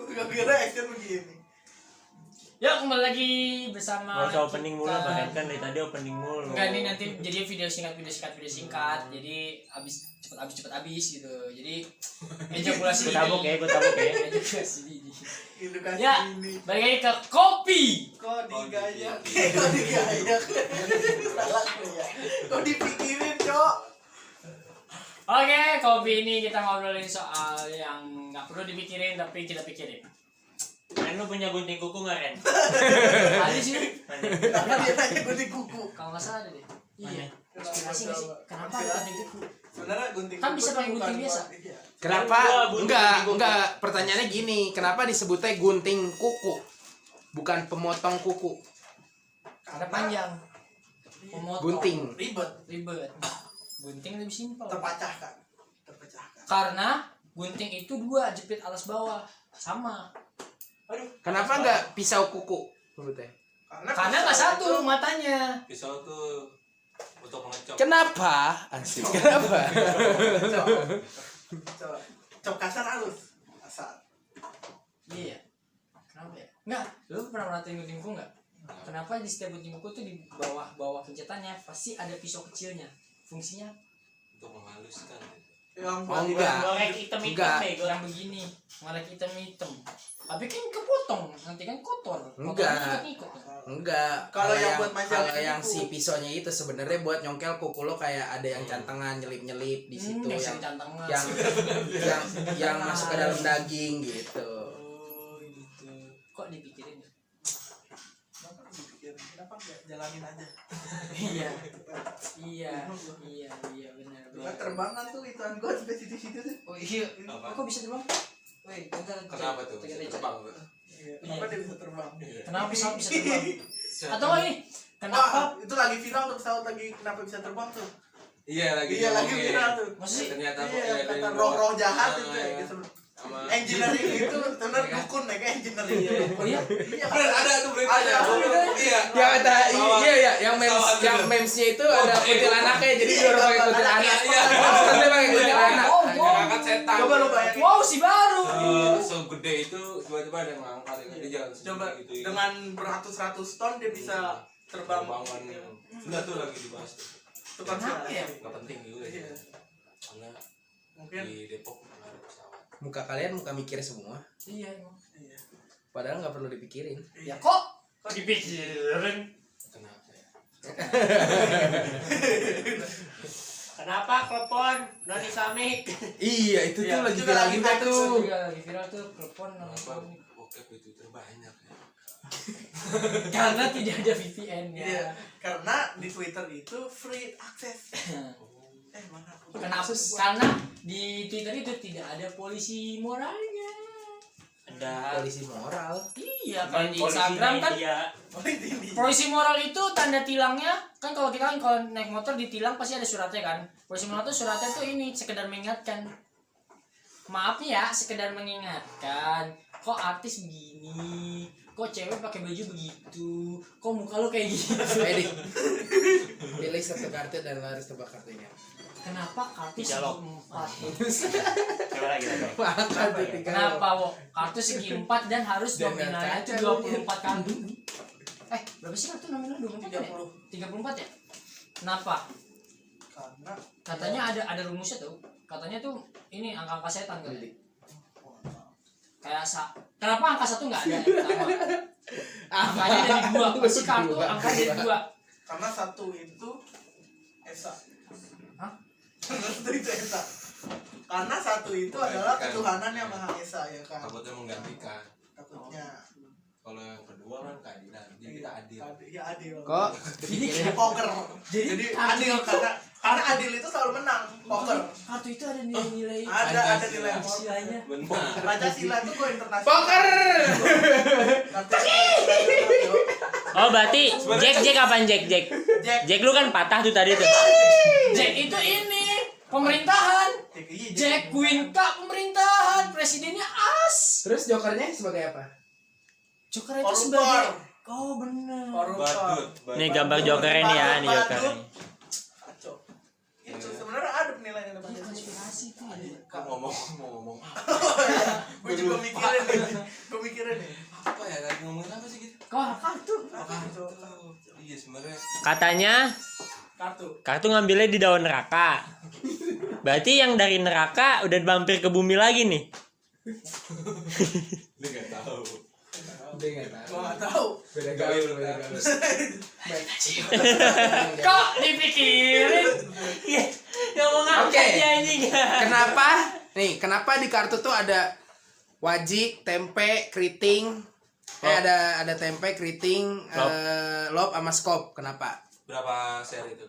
Gak kira action begini. Ya kembali lagi bersama Gak usah opening mulu, bahkan kan dari tadi opening mulu. Enggak, ini nanti jadi video singkat. Jadi cepet habis gitu. Jadi ejakulasi gue tabuk ya. ejakulasi ini. Edukasi Ya, ini. balik lagi ke kopi. Kok digayak? Kok digayak? Salah gue ya. Kok dipikirin, Cok? Oke, kopi ini kita ngobrolin soal yang nggak perlu dipikirin tapi kita pikirin. Ren, lu punya gunting kuku gak, Ren? Ada sih. Kenapa dia nanya gunting kuku? Kalau nggak salah ada deh. Iya. Mana? Inspirasi nggak sih? Kenapa ada gunting kuku? Sebenarnya gunting Kan kuku bisa tuh pakai gunting bukan biasa. buat- iya. Kenapa? Gua gunting kuku. Enggak. Pertanyaannya gini, kenapa disebutnya gunting kuku? Bukan pemotong kuku. Karena panjang. Pemotong. Gunting. Ribet, Ribet. Gunting lebih simpel. terpecahkan. Karena gunting itu dua, jepit atas bawah sama. Aduh, Kenapa enggak pisau kuku? Sebutnya. Karena nggak pisau satu itu- matanya. Pisau tuh untuk mengecok. Kenapa? Asik. Kenapa? Coba. Cok kasar halus. Kasar. Iya. Kenapa ya? Nggak. Lu pernah merhatiin gunting kuku nggak? Kenapa di setiap gunting kuku tuh di bawah pencetannya pasti ada pisau kecilnya? Fungsinya Untuk menghaluskan. Yang Oh, enggak. Gorek hitam-hitam Enggak. deh, yang begini, warna hitam. Tapi kan kepotong, nanti kan kotor. Enggak. Ikut. Enggak. Kalau yang buat kalau manjangin yang kuku. si pisaunya itu sebenarnya buat nyongkel kuku lo, kayak ada yang cantengan nyelip-nyelip di situ yang cantangan. yang masuk ke dalam daging gitu. Oh gitu. Kok dipikirin ya? Kenapa dipikirin? Kenapa nggak jalanin aja? Iya benar. Kan terbangan tuh ituan gue sampai situ-situ tuh. Oh iya. Apa? Kok bisa terbang? Woi, bentar. Kenapa tuh? Kita Bisa cek. terbang tuh? Iya. Kenapa dia bisa terbang? Kenapa pesawat bisa terbang? Atau nggak ini? Kenapa? Wah, itu lagi viral tuh pesawat lagi kenapa bisa terbang tuh? Iya lagi. Iya lagi ngomongin. viral tuh. Maksudnya Ternyata Iya, ada kata yang roh-roh bawa- jahat Ah, itu iya. ya. Gitu. Sama Engineering itu benar dukun ya, kayak engineering. Oh iya? Iya. Bener, ada tuh beritanya. Ada. Iya. Ya ada Pesawat. iya yang memes Pesawat yang itu. memesnya itu ada kuntilanaknya, jadi Iya, dia udah pakai kuntilanak. iya. Dia pakai kuntilanak. Oh, Yang ngangkat setan. Coba lu bayangin. Wow, si baru. Segede itu tiba-tiba ada yang ngangkat ya. Dia jalan Coba gitu. dengan beratus-ratus ton dia bisa terbang. Terbangan. Enggak tuh lagi dibahas tuh. Itu kan Kenapa ya? Enggak penting juga sih. Iya. Karena Mungkin di Depok nggak ada pesawat. Muka kalian muka mikir semua, Iya emang. iya. padahal nggak perlu dipikirin. Ya kok dipikirin? Kenapa ya? Kenapa klepon non Islamik? Iya itu Iya, tuh lagi juga lagi viral tuh. Juga lagi viral tuh telepon Kenapa bokep itu terbanyak ya? karena tidak ada VPN Iya. ya. Karena di Twitter itu free access. Mana? Kenapa? Karena di Twitter itu tidak ada polisi moralnya. Ada Polisi moral. Iya, kalau di polisi Instagram kan media. polisi moral itu tanda tilangnya kan kalau kita kan kalau naik motor ditilang pasti ada suratnya kan. Polisi moral itu suratnya tuh ini sekedar mengingatkan. Maaf nih ya, sekedar mengingatkan. Kok artis begini? Kok cewek pakai baju begitu? Kok muka lu kayak gitu? Edi, pilih satu kartu dan lo harus tebak kartunya. Kenapa kartu segi Dialog. 4? Coba lagi. Kartu tiga. Kenapa, Wo? Kartu segi 4 dan harus Dan nominalnya itu kaca 24 kartu. Berapa sih kartu nominal 24 ya? 34 ya? Kenapa? Karena Katanya ada rumusnya tuh. Katanya tuh ini angka setan kali. Kayak kenapa angka 1 enggak ada yang pertama? Angkanya dari 2. Pasti kartu angka dari 2. karena satu itu Esa. Hah? Karena satu itu Esa. Karena satu itu adalah ketuhanan yang Maha Esa ya kan. Takutnya menggantikan. Takutnya. Kalau yang kedua kan keadilan. Jadi kita adil. Iya adil. Kok Jadi poker. Jadi adil karena adil itu selalu menang. Poker. Kartu itu ada nilai-nilai Ada nilai poker. istilahnya. Benar. Pancasila itu go internasional. poker? Oh, berarti Jack apaan Jack? Jack lu kan patah tuh tadi tuh. Jack itu ini pemerintahan. Jack Queen Cup pemerintahan, presidennya as. Terus jokernya sebagai apa? Joker itu Koruptor. sebagai oh bener. Badut. Nih gambar jokernya nih ya, nih jokernya. Kacau. Itu sebenarnya ada penilaian Ini Pancasila. konspirasi sih itu? Kak mau ngomong Gue juga mikirin nih. apa ya? Lagi ngomongin apa sih gitu? Kartu. Iya sebenarnya. Katanya kartu ngambilnya di daun neraka. Berarti yang dari neraka udah mampir ke bumi lagi nih. Dia nggak tahu. Dia nggak tahu. Gua nggak tahu. Beda gaul, beda gaul. Kok dipikirin? Ngomong apa Oke. dia anjing? Kenapa di kartu tuh ada wajik, tempe, keriting, ada tempe, keriting, lop sama skop. Kenapa? Berapa seri itu?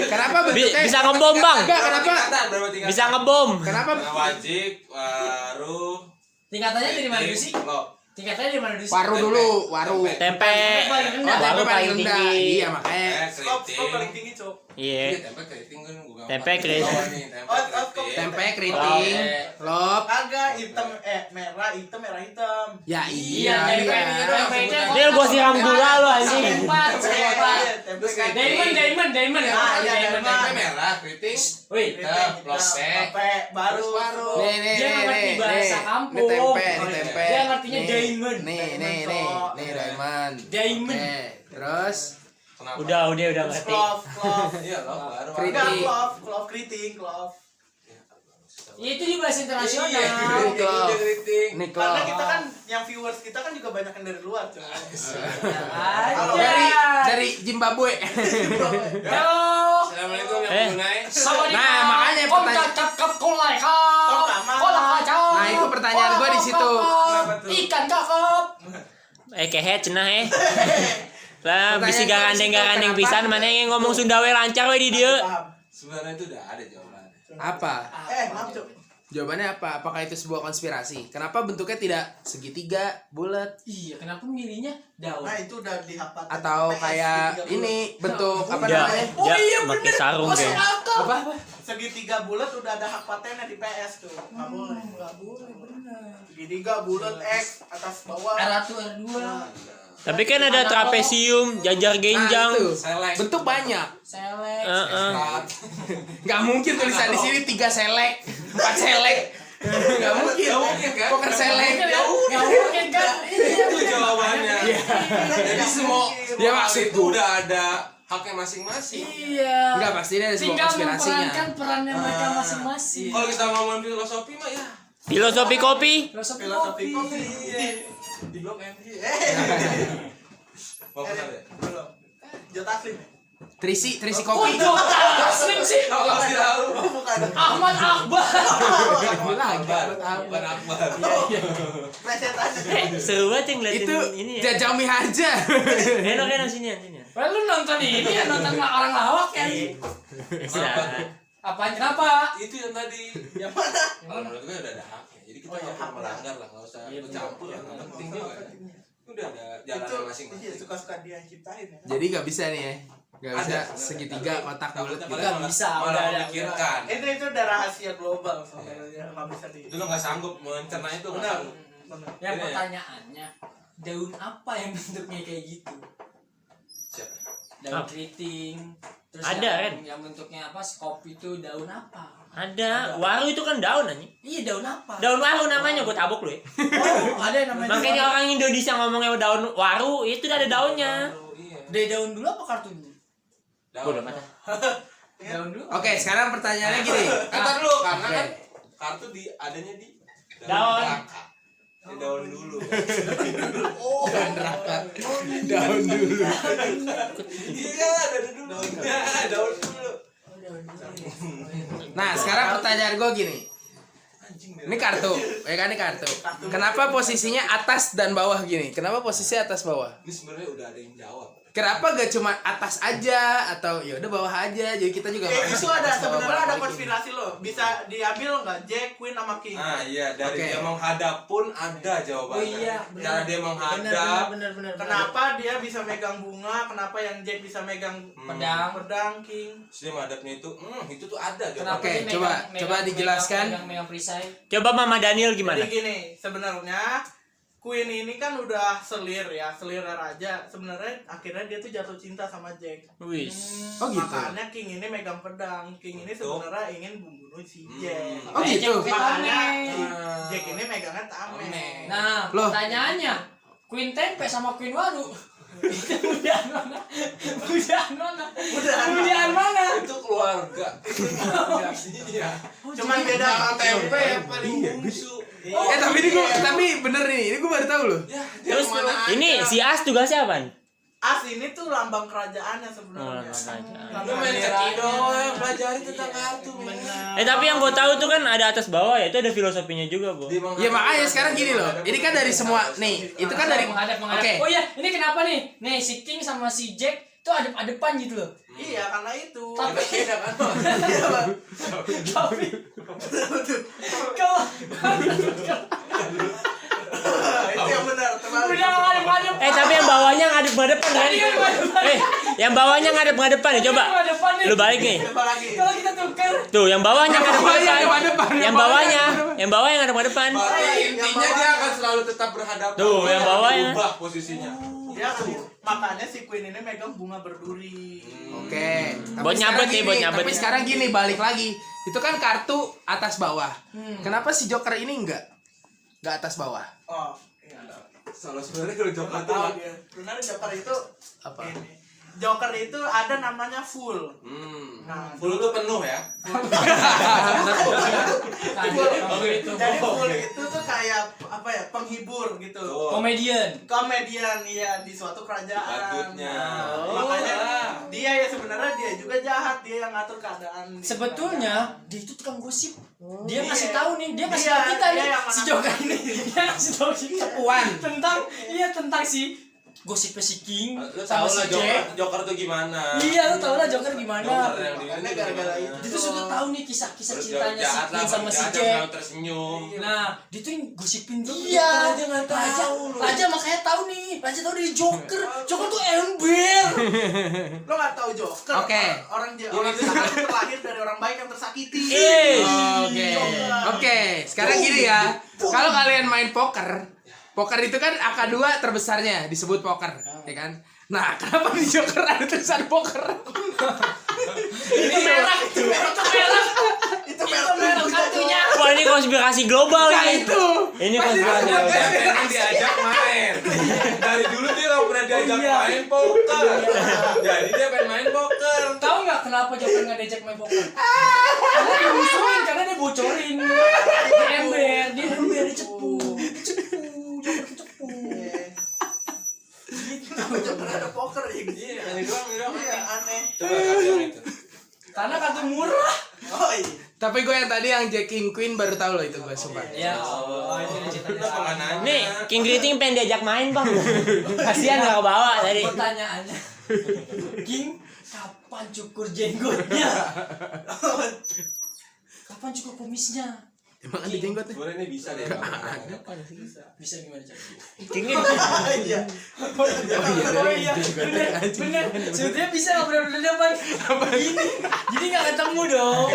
Kenapa bentuknya? Bisa ngebom, Bang. Enggak, kenapa? Berapa tingkatan? Bisa ngebom. Kenapa? Wajik, waru, Tingkatannya dari mana dulu sih? lop. Tingkatannya dari mana dulu sih? Waru dulu, waru. Tempe. paling rendah. Waru paling rendah. tinggi. Iya, makanya. Skop paling tinggi, Cok. Iya. Tempe keriting kan gua nggak Tempe pakai. keriting. Bawah nih, Tempe, keriting, lop. Agak hitam merah hitam. Ya Iya, iya. tempe itu. Dia gua siram gula lu anjing. Empat. Terus kan Diamond. tempe merah, keriting, Wih, Tempe baru. Nih, dia ngerti bahasa kampung. Ini tempe. Dia ngertinya Nih. diamond. Nih, diamond. Diamond. Nih, terus kenapa? Udah ngerti. Clove. Iya lop baru. Enggak, Keriting. clove keriting. Itu juga bahasa internasional. Iya, keriting. nih Karena klop. kita kan yang viewers kita kan juga banyak yang dari luar, Cok. Dari Zimbabwe. Halo. Assalamualaikum yang Brunei. Nah, makanya pertanyaan. Nah, itu pertanyaan gua di situ. Ikan kakap. Kehe cenah Lah Pertanyaan bisi gua di gandeng situ, pisan mana yang ngomong Sunda we lancar we di dieu. Sebenarnya itu udah ada jawabannya. Apa? Maaf, Cok. Jawabannya apa? Apakah itu sebuah konspirasi? Kenapa bentuknya tidak segitiga, bulat, Iya, kenapa milihnya daun? Nah, itu udah dihafal. atau kayak ini bentuk apa Ya, namanya? ya pakai sarung Masuk kayak. akal. Apa? Segitiga bulat udah ada hak patennya di PS tuh. Nggak boleh. benar. Segitiga bulat X atas bawah. R1 R2. Tapi kan ada trapesium, jajar Nah, genjang. itu. Selek. Bentuk banyak. Selek. Heeh. Nggak mungkin tulisan di sini 3 selek, 4 selek. Nggak mungkin. Nggak mungkin kan? Poker selek. Nggak mungkin kan? Itu jawabannya. Jadi semua Ya, maksud itu gua. udah ada haknya masing-masing. Iya. Enggak, pasti ini ada sebuah Tinggal konspirasinya. memperankan perannya mereka masing-masing. Kalau kita ngomongin filosofi mah ya Filosofi kopi. Filosofi Filosofi kopi. di blok M. Mau Eh, kenal ya? belum. Jota Slim. Trisi Kok kopi. Jota Taslim sih? Kasih tahu. Oh, bukan. Ahmad Akbar. Bukan Akbar. Presetannya. Seru banget yang ngeliatin Itu ini ya. Jajami Harja. Enak sini. Wah, lu nonton ini ya, nonton orang lawak kan? Bisa. Apa kenapa? Itu yang tadi. Yang mana? Kalau menurut gue udah ada haknya. Jadi kita Oh, iya, nggak perlu hak. melanggar lah, nggak usah Iya, bercampur lah. Nggak penting juga. Udah ada Itu jalan masing-masing. iya, suka-suka dia yang ciptain ya. Jadi nggak bisa nih ya. Nggak bisa Ada. segitiga kotak bulat gitu. Nggak bisa, malah udah ada. memikirkan. Itu udah rahasia global sebenarnya, nggak bisa di. Itu lo nggak sanggup mencerna itu nggak Benar. sanggup. Benar. Yang Ini ya. pertanyaannya, daun apa yang bentuknya kayak gitu? Siapa? Daun Ah. keriting. Terus Ada, yang, Ren. yang bentuknya apa? Kopi itu daun apa? Ada. Waru itu kan daun anjing. Iya, daun apa? Daun waru namanya gue tabuk lu ya. Oh, ada yang namanya. Makanya orang Indonesia ngomongnya daun waru itu udah ada daunnya. Baru, iya. Dari daun dulu apa kartu dulu? Bodoh mata. Daun dulu. Oke, sekarang pertanyaannya gini. Kata dulu karena Oke. kan kartu di adanya di Daun. neraka. Di daun dulu. Daun dulu. Iya, dari dulu. Daun dulu. Nah, sekarang pertanyaan gue gini. Anjing. Ini kartu, ya kan ini kartu. Kenapa posisinya atas dan bawah gini? Kenapa posisinya atas bawah? Ini sebenarnya udah ada yang jawab. Kenapa gak cuma atas aja atau ya udah bawah aja? Jadi kita juga nggak Itu masuk ada atas, bawah, sebenarnya ada balik-balikin. konspirasi loh. Bisa diambil nggak Jack, Queen sama King? Ah iya, dari Oke. dia menghadap pun ada jawabannya. Oh iya, benar. Cara dia menghadap. Benar. Kenapa dia bisa megang bunga? Kenapa yang Jack bisa megang pedang King? Terus dia menghadapnya itu tuh ada Kenapa Oke, dia coba dijelaskan. megang perisai? Coba Mama Daniel gimana? Jadi gini, sebenarnya Queen ini kan udah selir raja. Sebenarnya akhirnya dia tuh jatuh cinta sama Jack. Wis. Oh gitu. Makanya King ini megang pedang. King ini sebenarnya ingin membunuh si Jack. Oh gitu. Makanya si Tameng. Jack ini megangnya tameng. Nah, Loh. pertanyaannya, Queen tempe sama Queen waru. Itu budahan mana? Budahan mana? Budahan mana? Itu keluarga. Iya. Cuman beda Tempe yang paling bungsu. Tapi bener nih, ini gue baru tahu loh. Ya, Terus ini si As tugasnya apaan? As ini tuh lambang kerajaannya Oh, sebenarnya. lambang kerajaan. lu main ceki doang, pelajari tentang kartu. Tapi yang gue tahu tuh kan ada atas bawah ya, itu ada filosofinya juga, Bu. Ya makanya sekarang gini loh. Ini kan dari semua nih, itu kan dari menghadap. Oke. Oh iya, ini kenapa nih? Nih si King sama si Jack tuh adep-adepan gitu loh. Iya, karena itu. Tapi Beda kan? tapi kalau Itu yang benar, terbalik. udah ngadep-ngadep. Tapi yang bawahnya ngadep-ngadepan kan? Tadi kan ngadep-ngadep. Yang bawahnya ngadep-ngadepan nih, coba. Ngadep-ngadepan nih. Lu balik nih. Coba lagi. Kalau kita tuker. Tuh, yang bawahnya ngadep-ngadepan. ngadep-ngadepan. Yang bawahnya ngadep-ngadepan. Berarti intinya dia akan selalu tetap berhadapan. Tuh, yang Dia bawah akan ya. Ubah posisinya. Ya, makanya si Queen ini megang bunga berduri. Oke. Buat nyabet nih, buat nyabet. Tapi sekarang gini, balik lagi. Itu kan kartu atas bawah. Kenapa si Joker ini enggak atas bawah? Oh, iya. Soalnya sebenarnya kalau Joker Nggak tuh tahu dia. Sebenarnya Joker itu Apa? ini. Joker itu ada namanya full. Nah, full itu penuh ya. Jadi full itu tuh kayak apa ya? Penghibur gitu. Komedian. Komedian iya di suatu kerajaan. Badutnya. Nah, makanya dia ya sebenarnya dia juga jahat, dia yang ngatur keadaan. Sebetulnya dia itu tukang gosip. Dia Iya. ngasih tahu nih, dia ngasih Iya, tahu kita dia nih yang si mana- Joker ini. Dia ngasih tahu kita Cepuan. tentang si gosipnya si King Lu sama tau si lah Jack. Joker tuh gimana. Iya, lu tau lah Joker gimana. Joker yang di Makanya gara-gara itu. Dia tuh sudah tahu nih kisah-kisah Terus cintanya si jahat lah, King sama si jahat, Jack. selalu tersenyum. Nah, dia tuh yang gosipin dia. Iya, Raja nggak tahu. Raja makanya tahu nih. Raja tahu dari Joker. Joker tuh ember. Lo nggak tahu Joker? Oke. Orang terlahir dari orang baik yang tersakiti. Oke. Oke, sekarang gini ya. Kalau kalian main poker itu kan angka 2 terbesarnya disebut poker, ya kan? Nah, kenapa di Joker ada tulisan poker? Itu merah. Itu merah. Itu Merah kartunya. Wah, ini konspirasi global Nah, ini. itu. Ini konspirasi global. Pengen diajak main. Dari dulu dia nggak pernah diajak Iya. main poker. Jadi dia pengen main poker. Tahu nggak kenapa Joker nggak diajak main poker? Karena dia musuhin, karena dia bocorin. Dia ember, dia cepu. Joker cepu. Kenapa Joker ada poker ya? Iya, ini doang, ini doang. Iya, aneh. Coba kasih yang itu. Karena kartu murah. Oh iya. Tapi gue yang tadi yang Jack King Queen baru tahu loh itu gue sumpah. Ya, oh ini Kenapa nggak nanya? Nih, King Griting pengen diajak main, Bang. Kasihan nggak kebawa tadi. Pertanyaannya, King, kapan cukur jenggotnya? Kapan cukur kumisnya? Emang ada jenggotnya? Sebenarnya ini bisa deh. Bang. Bisa gimana cara? Kingnya Iya. Oh iya, bener. Sebetulnya bisa nggak bener-bener depan gini, jadi nggak ketemu dong.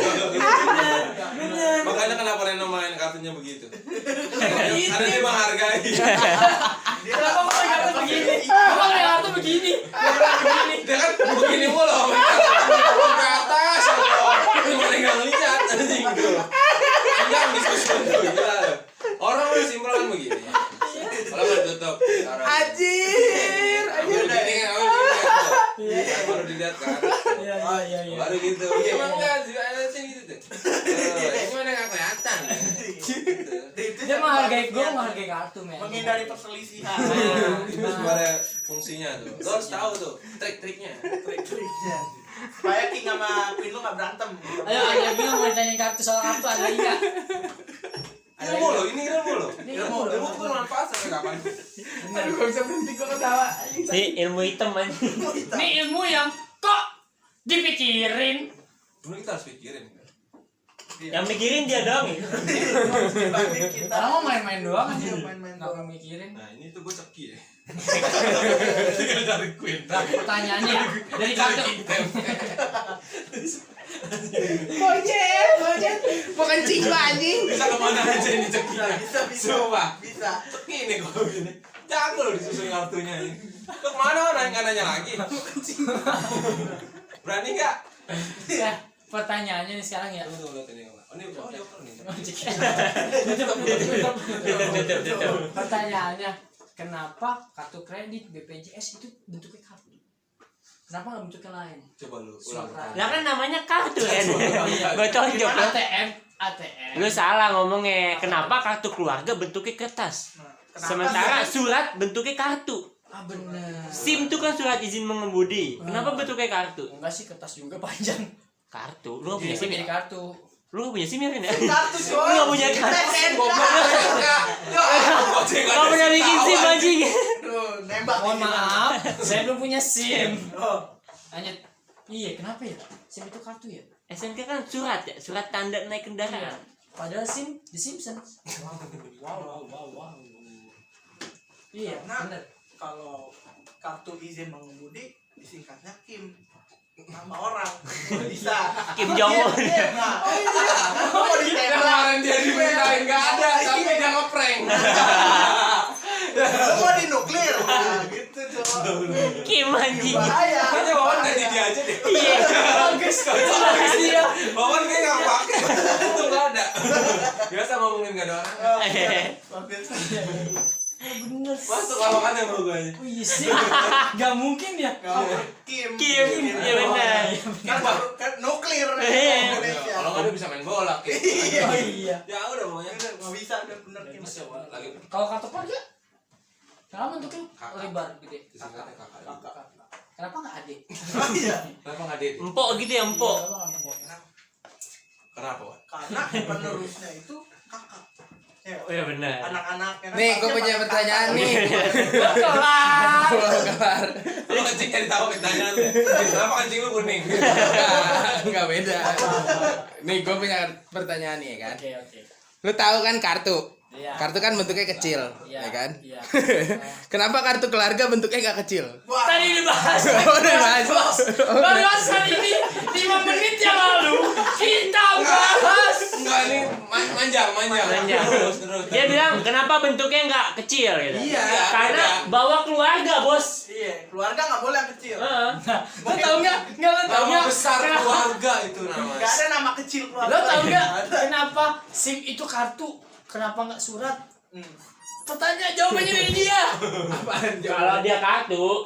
Bener. Makanya kenapa Reno main kartunya begitu? Ini. Karena dia menghargai. Dia Kenapa mau main kartu begini? Kenapa main kartu begini? Begini. Dia kan begini mulu. Ke atas. Gimana nggak ngeliat anjing tuh. Enggak diskusi tuh. Gila loh. Orang udah simpel kan begini. Kalau nggak tutup. Anjir. Ambil gini kan, ambil gini kan. Baru dilihat kan. Iya. Baru gitu. Emang enggak juga ada sih gitu tuh. Gimana nggak kelihatan? Dia menghargai gue, menghargai kartu men. menghindari perselisihan. Itu sebenarnya fungsinya tuh. Lo harus tahu tuh trik-triknya. Trik-triknya. Supaya King sama Queen lu nggak berantem. Ayo bilang mau tanya kartu soal kartu ada lagi nggak? Ilmu lo, ini ilmu lo. Ini Ilmu tuh bermanfaat sampai kapan? Aduh, gak bisa berhenti gue ketawa. Ini ilmu hitam man. Ini ilmu yang kok dipikirin. Dulu kita harus pikirin. Yang mikirin dia dong. Dibanding kita. Orang mau main-main doang aja. Iya, main-main Nggak doang. mikirin. Nah ini tuh gue ceki ya. Tinggal cari Queen. Nah, pertanyaannya dari kartu. Bojet. Pokoknya kencing gua anjing. Bisa kemana aja ini cekinya. Bisa. Sumpah. Bisa. Ceki ini kok gini. Jago loh disusun kartunya ini. Lu kemana nanya nanya lagi? Berani nggak? Ya, pertanyaannya nih sekarang ya. Tunggu lihat ini. Oh ini joker nih. Pertanyaannya, kenapa kartu kredit BPJS itu bentuknya kartu? Kenapa nggak bentuknya lain? Coba lu ulang. Lah kan namanya kartu kan. Gua tonjok lo. ATM. Lu salah ngomongnya. Kenapa kartu keluarga bentuknya kertas? Sementara surat bentuknya kartu. Ah bener. SIM tuh kan surat izin mengemudi. Kenapa bentuknya kartu? Enggak sih, kertas juga panjang. Kartu. Lu nggak punya Jadi SIM jadi ya? kartu. Lu nggak punya SIM ya Rin ya? Kartu Lu nggak punya kartu. Goceng Nggak punya bikin SIM anjing. Aduh, nembak. Mohon nih kita. maaf, saya belum punya SIM. Oh. Lanjut. Iya, kenapa ya? SIM itu kartu ya? SNK kan surat ya, surat tanda naik kendaraan. Padahal SIM di Simpsons. Wow. Iya, Nah, bener. kalau kartu izin mengemudi disingkatnya Kim. Nama orang. Bisa. Kim Jong Un. Nah, kan gua mau ditembak. Kemarin dia dimintain nggak ada, tapi dia ngeprank. Gua mau dinuklir. Nah, gitu coba. Kim anjing. Bahaya. Kayaknya Wawan dari dia aja deh. Iya. Bagus, bagus dia. Wawan kayak nggak pakai. Itu nggak ada. Biasa ngomongin nggak ada orang. Bagus. Bener. Masuk lawakan yang mau gue aja. Oh iya sih. Gak mungkin ya. Kim. Kim. Iya benar. Kan baru kan nuklir Iya. Indonesia. Kalau nggak dia bisa main bola. Kim. Oh iya. Ya udah pokoknya. Udah nggak bisa udah bener Kim. Masih Wawan lagi. Kalau kartu keluarga? Kenapa bentuknya Kakak. lebar gede? Disingkatnya kakak. Kenapa nggak adik? Iya. Kenapa nggak Dit? Empok gitu ya, empok. Kenapa Wan? Karena penerusnya itu kakak. Ya, Oh iya benar. anak-anaknya kan Nih, pasti gue punya pakai pertanyaan kakak. nih. Kelar. Pulau kelar. Lu kencing jadi tahu pertanyaan lu. Kenapa kencing lu kuning? Enggak beda. Nih, gue punya pertanyaan nih ya kan. Oke. Lu tahu kan kartu? Iya. Kartu kan bentuknya kecil, Iya. ya kan? Iya. Kenapa kartu keluarga bentuknya gak kecil? Wah, Tadi dibahas. Oh, udah bahas. Baru bahas hari ini 5 menit yang lalu kita bahas. Enggak ini manjang. Panjang. Terus. Dia bilang kenapa bentuknya nggak kecil gitu. Iya. Karena bawa keluarga, Bos. iya, keluarga nggak boleh yang kecil. Heeh. Lo tau nggak? Nggak lo tau Nama nggak? besar keluarga itu namanya. Nggak ada nama kecil keluarga. Lo tau nggak? Nggak ada. Kenapa SIM itu kartu? Kenapa nggak surat? Hmm. Pertanyaan jawabannya dari dia. Apaan Kalau dia kartu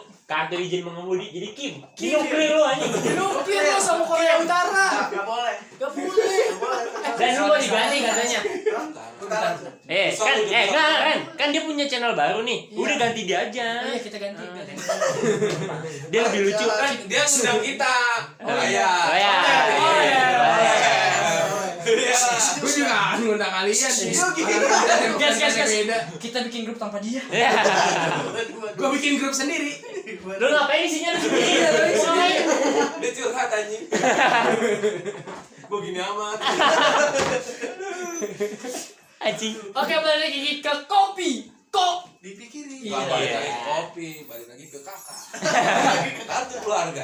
izin mengemudi jadi Kim. Nuklir lu anjing. Nuklir lo sama Korea Utara. Nggak boleh. Gak boleh. Nggak boleh. Dan lu mau diganti katanya. Utara. Kan dia punya channel baru nih. Udah ganti dia aja. Iya kita ganti. Dia lebih lucu. Kan dia ngundang kita. Oh iya. Oh ya. Oh ya. Gue juga akan ngundang kalian sih. Guys, Beda. kita bikin grup tanpa dia. Ya. Gue bikin grup sendiri. Lu ngapain isinya lu sendiri? Ngapain? Dia curhat anjing. Gua gini amat. Anjing. Oke, balik lagi ke kopi. Dipikirin. Iya. Balik lagi ke kopi, balik lagi ke kakak. Kartu keluarga.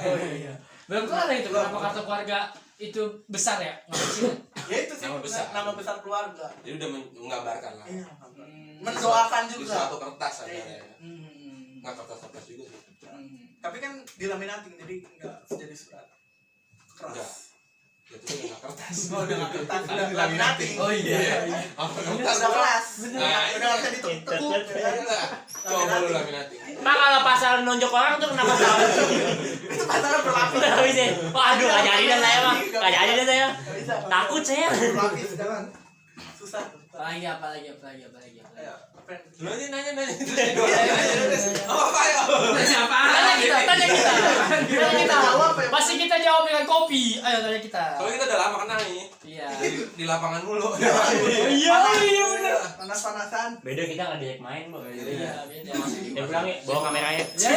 Belum kelar itu kenapa kartu keluarga itu besar ya? Nggak kecil. Ya itu sih Nama besar. nama besar keluarga. Jadi udah menggambarkan lah. Iya. Mendoakan Di juga. suatu kertas ada. Iya. Nggak kertas juga sih. Tapi kan dilaminating jadi nggak jadi surat. Enggak. Keras. Itu udah nggak kertas. Oh, udah nggak kertas, udah laminating. Oh iya. Kertas Udah keras. Nah, Udah nggak bisa ditekuk. Enggak. Coba lu laminating. Pak kalau pasal nonjok orang tuh kenapa salah? Itu pasangan berlapis. Kenapa bisa? Waduh, nggak jadi dah saya mah. Nggak jadi dah saya. Nggak bisa. Takut saya. Berlapis jangan. Susah. Apalagi. Ayo, apa yang Lu aja nanya. Apa ya? Nanya apaan? Tanya kita. Jawab ya. Pasti kita jawab dengan kopi. Ayo tanya kita. Soalnya kita udah lama kenal nih. Iya. Di lapangan mulu. Iya benar. Panas-panasan. Beda kita nggak diajak main, Bang. Iya, beda. Ya pulang ya, bawa kameranya. Ya.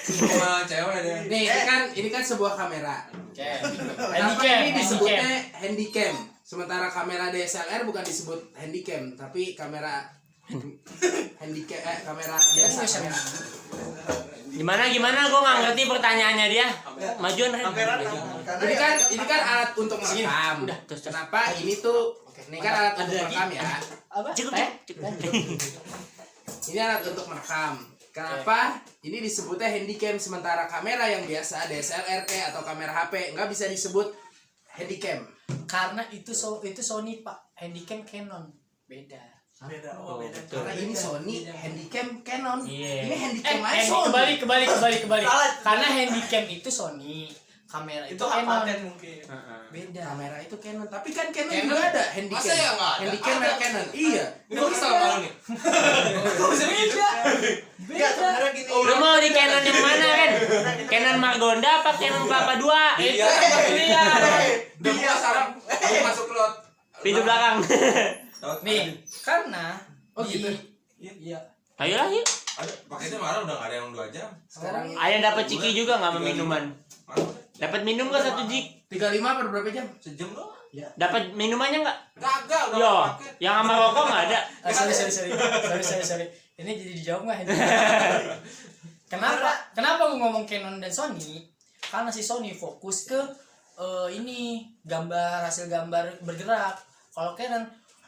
Sama cewek deh. Nih, ini kan sebuah kamera. Oke. Kenapa ini disebutnya handycam? Sementara kamera DSLR bukan disebut handycam, tapi kamera handycam kamera biasa. Biasa. Kamera. Gimana gue nggak ngerti pertanyaannya dia. Majuan Ren. Kamera Ini kan alat untuk merekam. Udah, terus. Kenapa ini tuh ini kan alat untuk merekam ya. Apa? Cukup. Ini alat untuk merekam. Kenapa ini disebutnya handycam sementara kamera yang biasa DSLR kayak atau kamera HP nggak bisa disebut handycam? Karena itu Sony Pak, Handycam Canon. Beda. beda. Oh, Beda. betul. Karena ini Sony handycam Canon. Iya. Ini handycam aja Handy, Sony. kebalik. Salah. Karena Handycam itu Sony, kamera itu Itu hak Canon. paten mungkin. Beda. Kamera itu Canon, tapi kan Canon Canon? juga ada handycam. Masa ya nggak ada? Handycam Ada. merek Canon. Iya. Ini gue kesel sama lu nih. Kok bisa begitu? Enggak, sebenarnya gini. Lu mau di Canon yang mana Ren? Canon Margonda apa Canon Kelapa 2? Iya. Iya. Udah buka sarang. Mau masuk lot. Pintu belakang. Nih, karena gitu. Iya. Ayolah yuk. Ada paketnya marah udah nggak ada yang 2 jam. Sekarang Ayah dapat ciki juga nggak sama minuman? Dapat minum nggak 1 jik? 35 per berapa jam? Sejam doang. Dapat minumannya nggak? Kagak udah Yo, paket. yang sama rokok nggak ada. Sorry. Ini jadi dijawab nggak? Kenapa gue ngomong Canon dan Sony? Karena si Sony fokus ke ini hasil gambar bergerak. Kalau Canon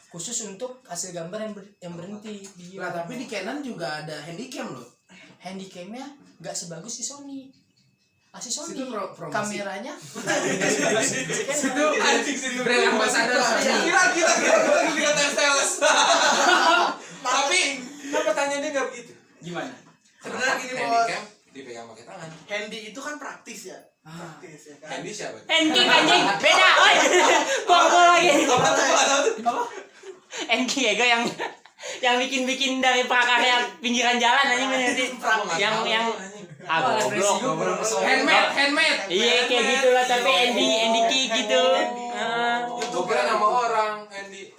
khusus untuk hasil gambar yang berhenti. Lah tapi di Canon juga ada handycam loh. Handycamnya nggak sebagus si Sony. Si Sony Situ promosi. kameranya Itu anjing sih brand ambassador Sony. Kira lagi dikatain sales. Tapi pertanyaannya nggak begitu. gimana? Sebenarnya gini, Bos. Handycam dipegang pakai tangan. Handy itu kan praktis ya. Praktis ya kan. Handy siapa? Enki anjing, beda. Oi, gua lagi. Apa? Enki ya yang bikin dari prakarya pinggiran jalan anjing bener sih. Yang goblok. Handmade. Iya kayak gitulah tapi Andy Ki gitu. Gue kira nama orang Handy.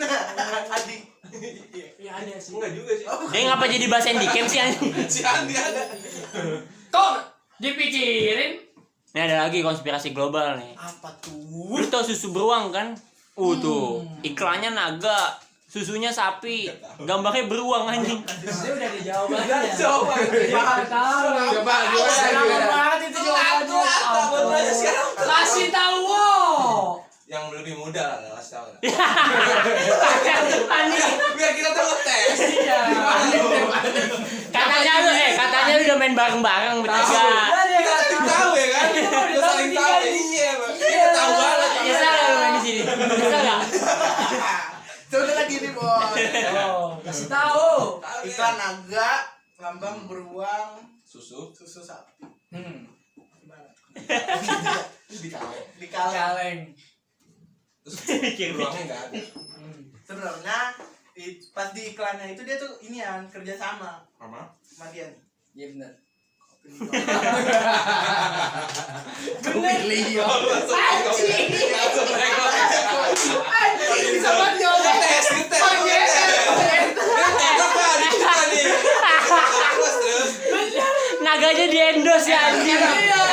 Adi. Ya ada sih. Enggak juga sih. Dia ngapa jadi bahas Handycam sih anjing? Si Andi ada. Kok dipikirin? Ini ada lagi konspirasi global nih. Apa tuh? Lu tau susu beruang kan? Tuh iklannya naga, susunya sapi, gambarnya beruang anjing. Dia udah dijawab aja. Coba. Tahu. Coba Lama gimana? banget itu jawabannya. Kasih tahu. Yang lebih muda lah, kasih tahu. Anjing. Biar kita tuh ngetes. Iya. Katanya lu udah main bareng-bareng bertiga. Kita saling tahu ya kan? Kita saling tahu. Iya, Bang. Kita tahu banget. Nyesel gak lu main di sini? Nyesel gak? Sebenarnya gini, Bos. Oh, kasih tahu. Iklan naga, lambang beruang, Susu. susu sapi. Gimana? Di Kaleng. Terus beruangnya nggak ada. Sebenarnya pas di iklannya itu dia tuh inian kerja sama Mama. dia nih. Iya benar. Kopi Leo. Anjing. Bisa banget jawab. Ngetes. Apa di kita nih? Terus. Naganya di endorse ya anjing.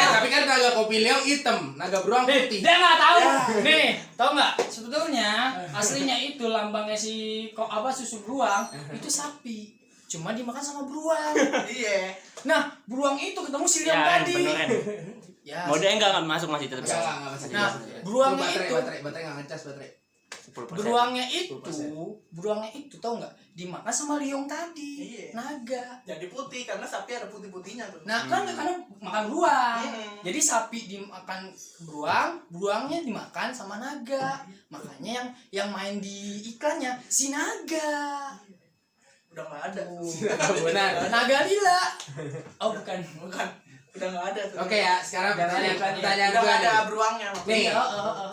Tapi kan naga kopi Leo hitam, naga beruang putih. Dia nggak tahu. Nih, tahu nggak? Sebetulnya aslinya itu lambangnya si susu beruang itu sapi. Cuma dimakan sama beruang. Iya. Nah, beruang itu ketemu si Liam Ya, tadi. beneran. Ya. Modenya enggak masuk masih tetap. Enggak masih. Nah, beruangnya itu. Baterai enggak ngecas baterai. 10%. Beruangnya itu tahu nggak? Dimakan sama liong tadi. Iya. Naga. Jadi putih karena sapi ada putih-putihnya tuh. Nah, kan karena makan beruang. Hmm. Jadi sapi dimakan beruang, beruangnya dimakan sama naga. Makanya yang main di iklannya si naga. Udah nggak ada. Benar. Naga lila. Oh, bukan. Bukan. Udah nggak ada tuh. Oke ya, sekarang pertanyaan Udah gue nggak ada nih. beruangnya. Nih.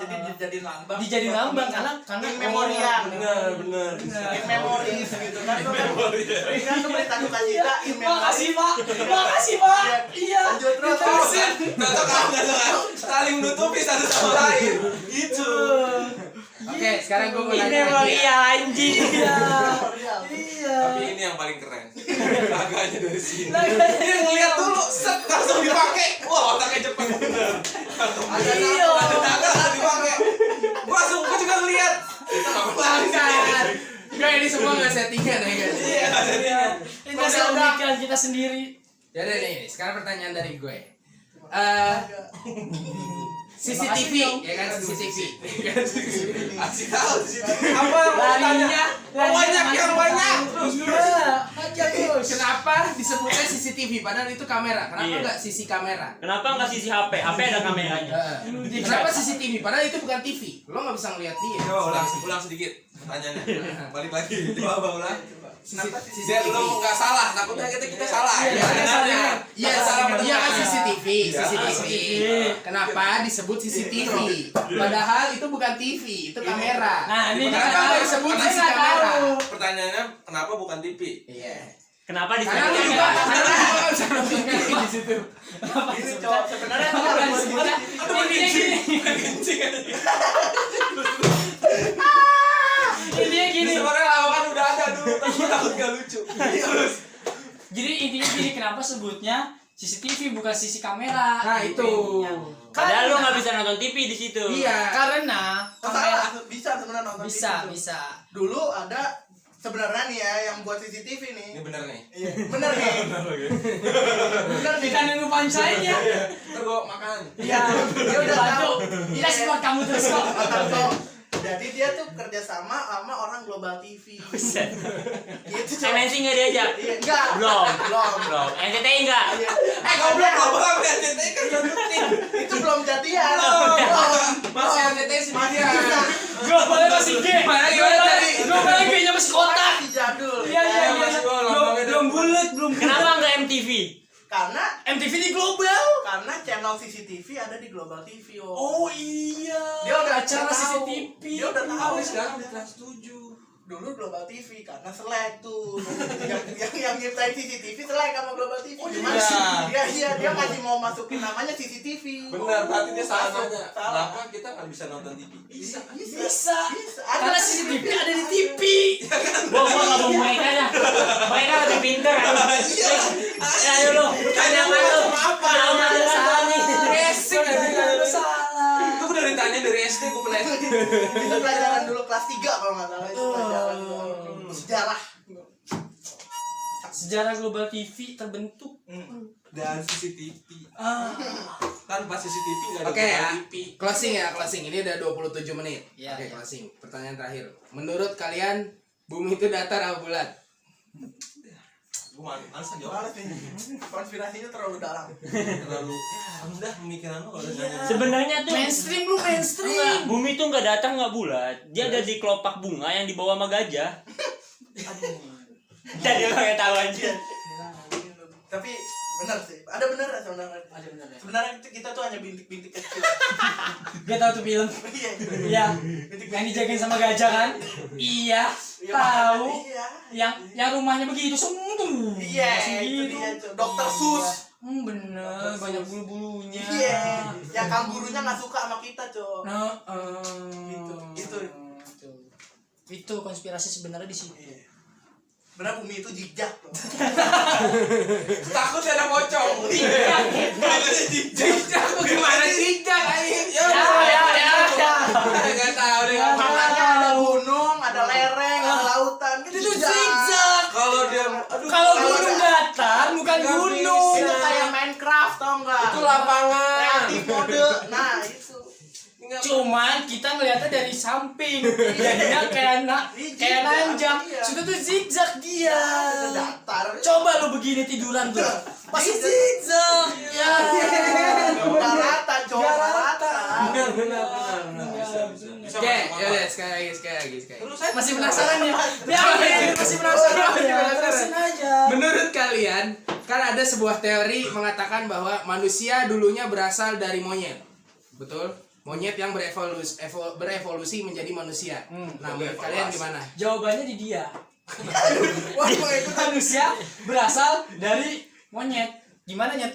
Jadi dijadiin lambang. Dijadiin lambang karena in memoriam. Bener. In memories gitu kan. Ini kan tuh berita duka cita in memories. Makasih, Pak. Iya. Lanjut terus. Nggak tahu. Saling menutupi satu sama lain. Itu. Oke, sekarang gue mau Ini nanya lagi ya. anjing. Iya. Tapi ini yang paling keren. Naganya dari sini. Dia ngeliat dulu, set langsung dipakai. Wah, otaknya cepet bener. Iya. Ada naga langsung dipakai. Gua juga ngeliat. Langgar. Enggak, ini semua enggak settingan ya guys. Iya, ada dia. Ini keunikan kita sendiri. Ya udah nih, sekarang pertanyaan dari gue. CCTV, ya kan CCTV. Kasih tahu di situ. Apa yang mau tanya? Banyak yang banyak. Kenapa disebutnya CCTV padahal itu kamera? Kenapa Iya. enggak sisi kamera? Kenapa nggak sisi HP? HP ada kameranya. Kenapa CCTV padahal itu bukan TV? Lo nggak bisa ngeliat dia. Coba ulang sedikit pertanyaannya. Balik lagi. Coba ulang. Kenapa Biar lo nggak salah. Takutnya kita salah. Iya, Dengarnya. Iya, Salah iya kan pendengar. CCTV, Iya. CCTV. Kenapa disebut CCTV? Padahal itu bukan TV, itu kamera. Nah, ini Kenapa nggak nggak tahu. disebut Saya sisi nggak kamera? tahu. Pertanyaannya kenapa bukan TV? Iya. Kenapa di Karena lu juga nggak bisa nonton TV di situ. ini cowok sebenarnya Kenapa nggak disebutnya? Intinya gini. Intinya gini. Sebenarnya lawakan udah ada dulu, tapi gue takut gak lucu. Terus. Jadi intinya gini, kenapa sebutnya CCTV bukan sisi kamera? Nah, itu. Padahal lu nggak bisa nonton TV di situ. Iya. Karena kamera salah bisa sebenarnya nonton bisa TV tuh. bisa. Dulu ada sebenarnya nih ya yang buat CCTV nih. Ini bener nih. Iya, bener nih. Bener nih. Kita nunggu punchline-nya. Ntar gue makan. Iya, dia udah Bantu. tahu. Kita support kamu terus kok. Mantap, Cok. Jadi dia tuh kerja sama orang Global TV. Buset. Gitu, Cok. MNC nggak diajak? Iya, enggak. Belum. Belum. NCTI nggak? Iya. Goblok goblok ya NCTI kan udah rutin. Itu belum jadian. Belum. Masih NCTI Masih sendirian. bisa. Globalnya masih G. Globalnya G-nya masih kotak. Masih jadul. Iya iya iya. Masih gua Belum lambangnya belum bulat belum. Kenapa nggak MTV? Karena MTV di global. karena channel CCTV ada di Global TV. Oh iya. Dia udah acara tahu. CCTV. Dia udah tahu Sekarang di Trans 7. dulu Global TV karena selek tuh yang nyiptain CCTV selek sama Global TV. Gimana iya. sih? Dia masih mau masukin namanya CCTV. Benar, berarti dia salah Masuk. nanya. Salah. Kenapa kita nggak bisa nonton TV? Bisa. Bisa. Ada Karena CCTV ada di TV. Gua nggak mau mereka dah. Mereka lebih pintar. Ya ayo lu. Tanya apa lu? Apa? Sama ada salah nih. Basic ada salah. Itu udah ditanya dari SD gue pernah. itu pelajaran dulu kelas 3 kalau nggak salah itu pelajaran sejarah. Sejarah global TV terbentuk. Dan CCTV. Tanpa CCTV nggak ada Oke ya, TV. closing ya, closing. Ini udah 27 menit. Iya, Oke, iya. closing. Pertanyaan terakhir. Menurut kalian bumi itu datar atau bulat? Gue males jawab. Males nih. Konspirasinya terlalu dalam. Terlalu udah pemikiran lu udah nanya. Sebenarnya tuh Mainstream lu mainstream. enggak, bumi tuh nggak datang nggak bulat. Dia ada di kelopak bunga yang dibawa sama gajah. Jadi lo nggak tahu aja. Tapi benar sih. Ada benar sebenarnya. Ada bener ya. Sebenarnya kita tuh hanya bintik-bintik kecil. Dia tahu tuh film. Iya. Iya. Yang dijagain sama gajah kan? Iya. Tahu. Iya. Yang rumahnya begitu semua. Iya, Masih itu gitu. dia tuh. Dokter Sus. Bener, banyak bulu-bulunya. Iya. Yang kangurunya nggak suka sama kita, Cok. Nah, Itu. Itu konspirasi sebenarnya di sini. Iya. Benar bumi itu jejak tuh. Takut ada pocong. Jejak bagaimana jejak anjing? Ya. Enggak tahu deh. Makanya ada gunung, ada lereng, ada lautan. Gitu Itu jejak. zigzag. Kalau dia aduh Kalau gunung datar bukan Nggak gunung. bisa. Itu kayak Minecraft tau nggak? itu lapangan. Kreatif mode. Nah itu. Cuman kita ngeliatnya dari samping. Jadinya kayak kayak nanjak. Iya. Sudah tuh zigzag dia. Itu datar. Coba lu begini tiduran tuh. Pasti zigzag. Ya. Nggak rata, Cok. Nggak rata. Benar. Bisa Oke, masuk ya akal. udah sekali lagi. Terus saya Masih penasaran ya? Ya, masih penasaran. Terusin aja. Menurut kalian, kan ada sebuah teori mengatakan bahwa manusia dulunya berasal dari monyet. Betul? Monyet yang berevolusi menjadi manusia. Nah, menurut kalian gimana? Jawabannya di dia. Wah, mau ikutan. Manusia berasal dari monyet. Gimana nyet?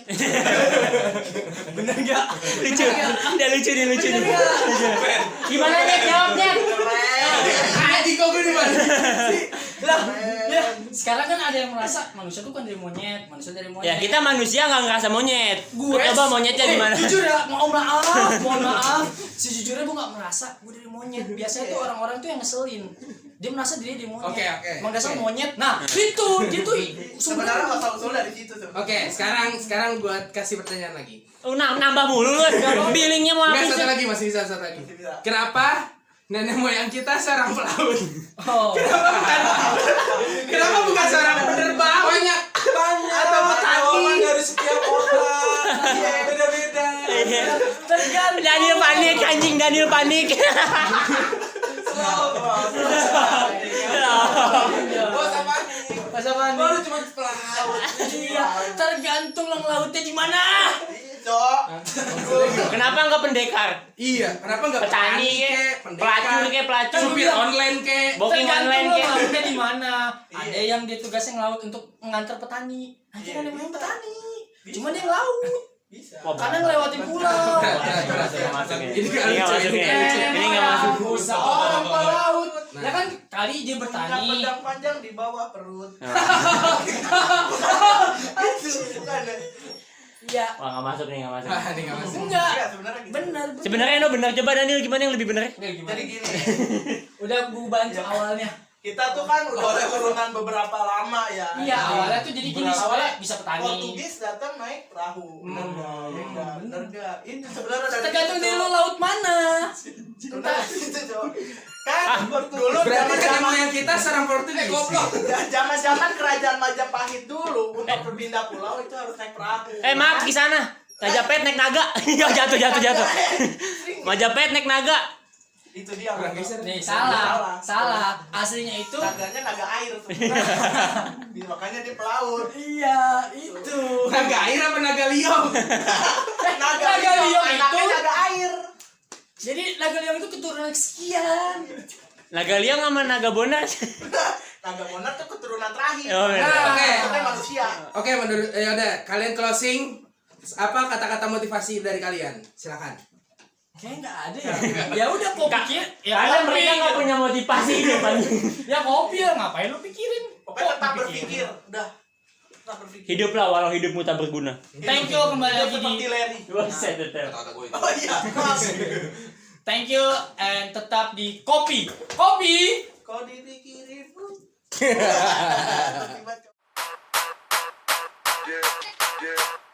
Bener gak? Lucu. Dia lucu nih. Gimana nih jawabnya? Anjing kok gue di mana? Lah, ya, sekarang kan ada yang merasa manusia tuh kan dari monyet, manusia dari monyet. Ya kita manusia nggak ngerasa monyet. Gue Coba monyetnya di mana? Jujur ya, mohon maaf. Sejujurnya gue nggak merasa gue dari monyet. Biasanya tuh orang-orang tuh yang ngeselin. Dia merasa dia monyet. Oke. Emang dasar Oke. monyet. Nah, itu dia tuh Sebenarnya asal usul dari situ sebenarnya. Oke, sekarang buat kasih pertanyaan lagi. Nambah mulu lu. Billingnya mau Enggak, habis. satu lagi, masih bisa satu lagi. Masih bisa. Kenapa nenek moyang kita seorang pelaut? Oh. Kenapa bukan seorang penerbang? Banyak Atau petani? jawaban dari setiap orang. Iya, beda-beda. Tergantung. Daniel panik anjing, Daniel panik. Bos apa nih? Masa mandi. Baru cuma pelaut. Iya, tergantung lang lautnya di mana. Cok. Kenapa enggak pendekar? Iya, kenapa enggak Petani kek, pelacur kek, pelacur. supir online kek? Booking Tergantung online lang kek. lautnya di mana. Iya. Ada yang dia tugasnya ngelaut untuk mengantar petani. Nanti Iya. kan yang main petani. Cuma dia ngelaut. Bisa. Karena ngelewatin pulau. Ini nggak Ini nggak lucu, masuk ini ya. nggak lucu. Ini nggak masuk. Seorang pelaut. Nah. Ya kan kali dia Punya bertani. pedang panjang di bawah perut. Itu bukan. Iya. Wah, nggak masuk nih, nggak masuk. Ah, ini nggak masuk. Enggak. Iya, sebenarnya gitu. Benar. Sebenarnya no benar, coba Daniel gimana yang lebih benar? Jadi gini, Udah gua bantu awalnya. kita tuh kan udah keturunan beberapa lama ya. Iya, awalnya tuh jadi gini, awalnya bisa petani. Portugis datang naik perahu. Bener nggak? Bener nggak? Ini sebenarnya dari Tergantung situ, dari lu Cok. laut mana. Bener itu, Cok. Kan dulu Berarti nenek zaman moyang kita seorang Portugis. zaman kerajaan Majapahit dulu untuk berpindah pulau itu harus naik perahu. Maaf di sana. Majapahit naik naga. Ya jatuh. Majapahit naik naga. Itu dia Kurang Bang. geser. Nih, salah. Aslinya itu Naganya naga air sebenarnya. Makanya dia pelaut. iya, itu. Naga air apa naga liong? Naga liong enaknya itu- naga air. Jadi naga liang itu keturunan sekian. Naga liang sama naga bonas. Naga monark tuh keturunan terakhir. Oh, iya. Nah, oke. Itu manusia. Oke, menurut ya udah, kalian closing apa kata-kata motivasi dari kalian? Silakan. Kayaknya nggak ada ya. Ya udah kok pikir. Ya Karena kopi, mereka nggak gitu. punya motivasi hidup anjing. Ya kopi ya ngapain lu pikirin? Pokoknya Kok tetap dipikirin? berpikir. Udah. Tetap berpikir. Hiduplah walau hidupmu tak berguna. Thank you kembali Hidup lagi seperti di Buset, Larry. tetep. Kata-kata gue itu. Oh iya, maaf. Thank you and tetap di kopi. Kopi. Kau dipikirin. Yeah.